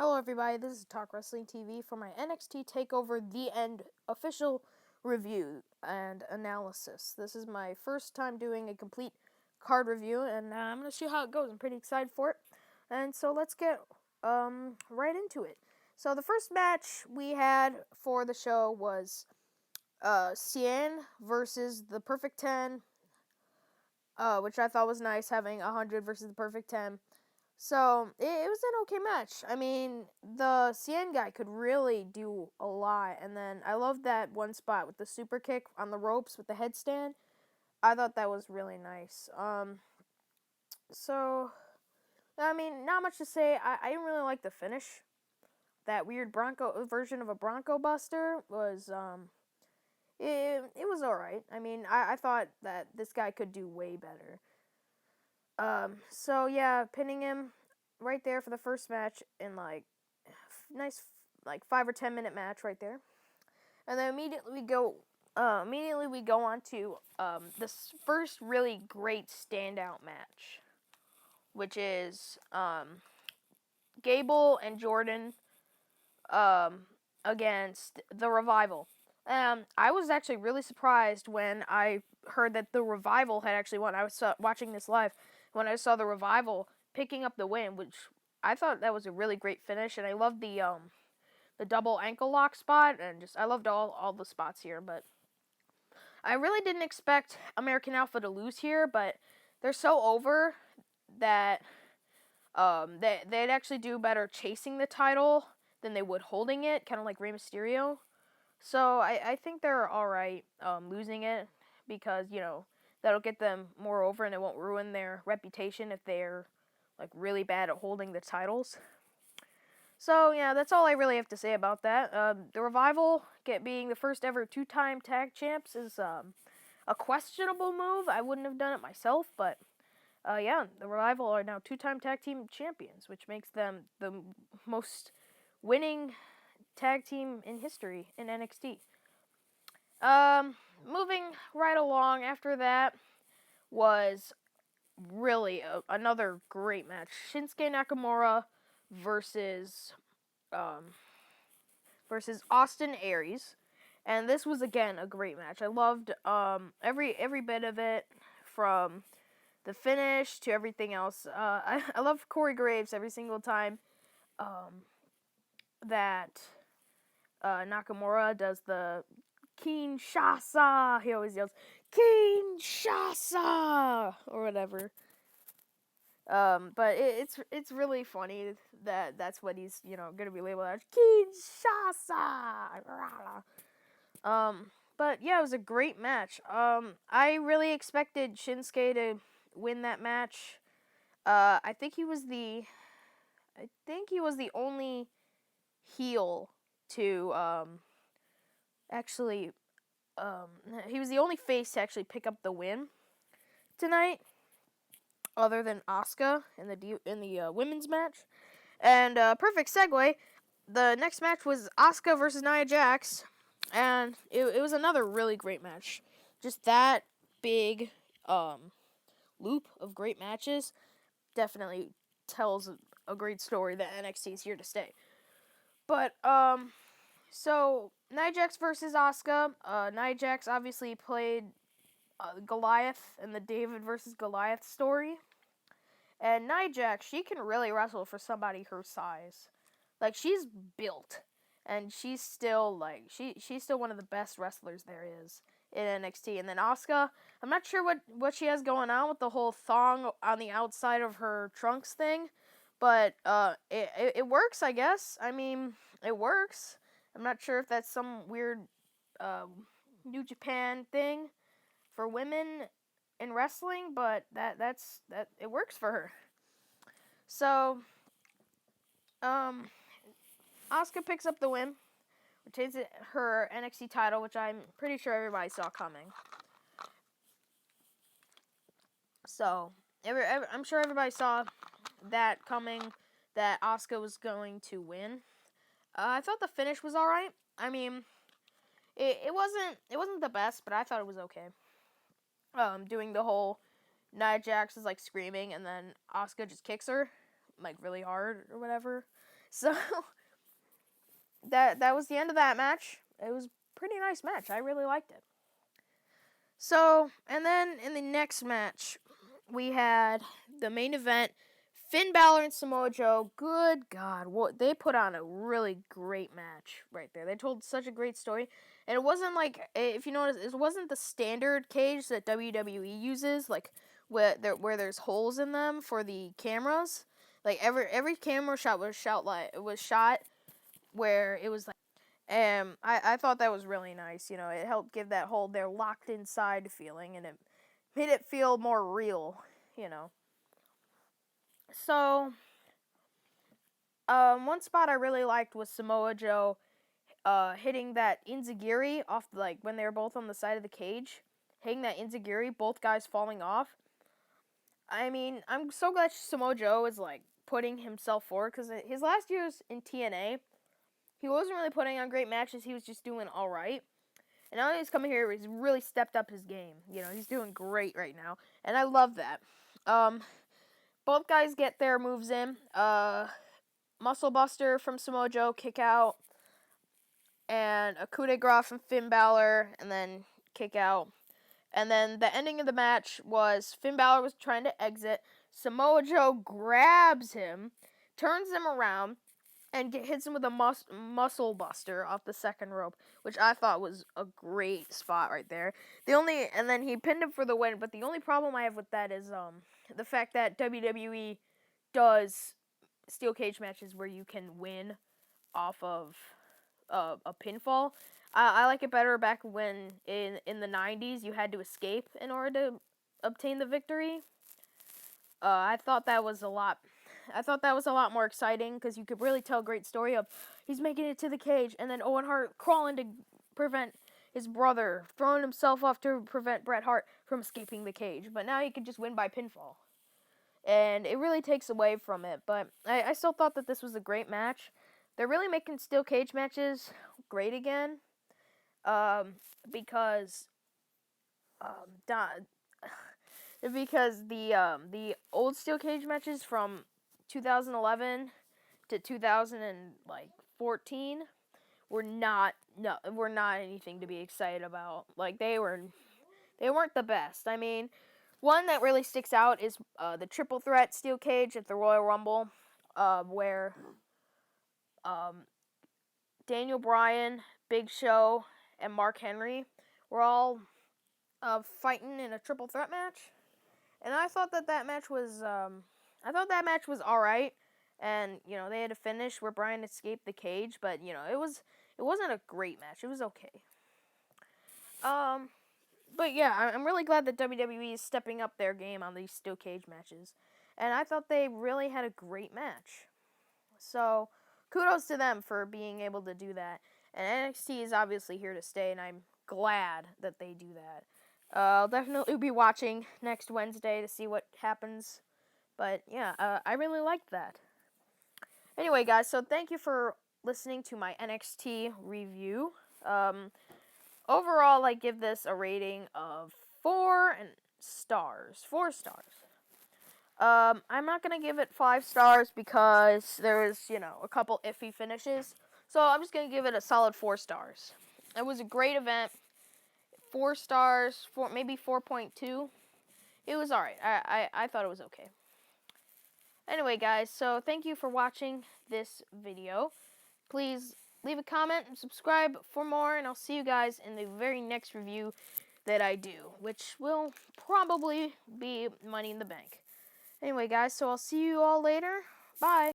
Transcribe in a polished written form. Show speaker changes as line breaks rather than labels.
Hello everybody, this is Talk Wrestling TV for my NXT TakeOver The End official review and analysis. This is my first time doing a complete card review, and I'm going to see how it goes. I'm pretty excited for it. And so let's get right into it. So the first match we had for the show was Cien versus the Perfect 10, which I thought was nice, having 100 versus the Perfect 10. So, it was an okay match. I mean, the Cien guy could really do a lot. And then I loved that one spot with the super kick on the ropes with the headstand. I thought that was really nice. So, I mean, not much to say. I didn't really like the finish. That weird Bronco version of a Bronco Buster was, it was alright. I mean, I thought that this guy could do way better. So yeah, pinning him right there for the first match in nice 5 or 10 minute match right there, and then immediately we go on to this first really great standout match, which is Gable and Jordan against the Revival. I was actually really surprised when I heard that the Revival had actually won. I was watching this live when I saw the Revival picking up the win, which I thought that was a really great finish, and I loved the double ankle lock spot, and I loved all the spots here. But I really didn't expect American Alpha to lose here, but they're so over that they'd actually do better chasing the title than they would holding it, kind of like Rey Mysterio. So I think they're alright losing it because, that'll get them more over and it won't ruin their reputation if they're really bad at holding the titles. So yeah, that's all I really have to say about that. The Revival being the first ever 2-time tag champs is a questionable move. I wouldn't have done it myself, but yeah, the Revival are now 2-time tag team champions, which makes them the most winning tag team in history in NXT. Moving right along after that was really another great match. Shinsuke Nakamura versus Austin Aries. And this was again a great match. I loved every bit of it, from the finish to everything else. I love Corey Graves every single time that Nakamura does the Kinshasa. He always yells Kinshasa or whatever. But it's really funny that that's what he's gonna be labeled as, Kinshasa. But yeah, it was a great match. I really expected Shinsuke to win that match. I think he was the only heel to actually he was the only face to actually pick up the win tonight, other than Asuka in the women's match. And perfect segue. The next match was Asuka versus Nia Jax, and it was another really great match. Just that big loop of great matches definitely tells a great story that NXT is here to stay. But so Nia Jax versus Asuka. Nia Jax obviously played Goliath in the David versus Goliath story. And Nia Jax, she can really wrestle for somebody her size. She's built, and she's still she's still one of the best wrestlers there is in NXT. And then Asuka, I'm not sure what she has going on with the whole thong on the outside of her trunks thing, but it works, I guess. I mean, it works. I'm not sure if that's some weird New Japan thing for women in wrestling, but that it works for her. So, Asuka picks up the win, retains her NXT title, which I'm pretty sure everybody saw coming. So, I'm sure everybody saw that coming, that Asuka was going to win. I thought the finish was alright. I mean, it wasn't the best, but I thought it was okay. Doing the whole Nia Jax is screaming, and then Asuka just kicks her really hard or whatever. So that was the end of that match. It was a pretty nice match. I really liked it. So, and then in the next match, we had the main event, Finn Balor and Samoa Joe. Good God, what they put on a really great match right there. They told such a great story, and it wasn't like, if you notice, it wasn't the standard cage that WWE uses, like where there's holes in them for the cameras. Like every camera shot was shot where it was like. I thought that was really nice. You know, it helped give that whole they're locked inside feeling, and it made it feel more real. You know. So, one spot I really liked was Samoa Joe, hitting that Inzagiri off, like when they were both on the side of the cage, hitting that Inzagiri, both guys falling off. I mean, I'm so glad Samoa Joe is like putting himself forward, because his last years in TNA, he wasn't really putting on great matches. He was just doing all right. And now that he's coming here, he's really stepped up his game. You know, he's doing great right now, and I love that. Both guys get their moves in. Muscle Buster from Samoa Joe, kick out, and a coup de grace from Finn Balor, and then kick out. And then the ending of the match was Finn Balor was trying to exit. Samoa Joe grabs him, turns him around, and hits him with a muscle buster off the second rope, which I thought was a great spot right there. And then he pinned him for the win. But the only problem I have with that is the fact that WWE does steel cage matches where you can win off of a pinfall. I like it better back when in the 90s you had to escape in order to obtain the victory. I thought that was a lot more exciting, because you could really tell a great story of he's making it to the cage, and then Owen Hart crawling to prevent his brother, throwing himself off to prevent Bret Hart from escaping the cage. But now he could just win by pinfall. And it really takes away from it. But I still thought that this was a great match. They're really making steel cage matches great again. Because because the old steel cage matches from 2011 to 2014 were not anything to be excited about. Like they weren't the best. I mean, one that really sticks out is the triple threat steel cage at the Royal Rumble, where Daniel Bryan, Big Show, and Mark Henry were all fighting in a triple threat match. And I thought that match was all right. And you know, they had a finish where Bryan escaped the cage, but you know, it wasn't a great match. It was okay. But yeah, I'm really glad that WWE is stepping up their game on these steel cage matches, and I thought they really had a great match. So kudos to them for being able to do that. And NXT is obviously here to stay, and I'm glad that they do that. I'll definitely be watching next Wednesday to see what happens. But yeah, I really liked that. Anyway, guys, so thank you for listening to my NXT review. Overall, I give this a rating of 4 stars. 4 stars. I'm not gonna give it 5 stars because there's, you know, a couple iffy finishes. So I'm just gonna give it a solid 4 stars. It was a great event. 4 stars, maybe 4.2. It was alright. I thought it was okay. Anyway, guys, so thank you for watching this video. Please leave a comment and subscribe for more, and I'll see you guys in the very next review that I do, which will probably be Money in the Bank. Anyway, guys, so I'll see you all later. Bye.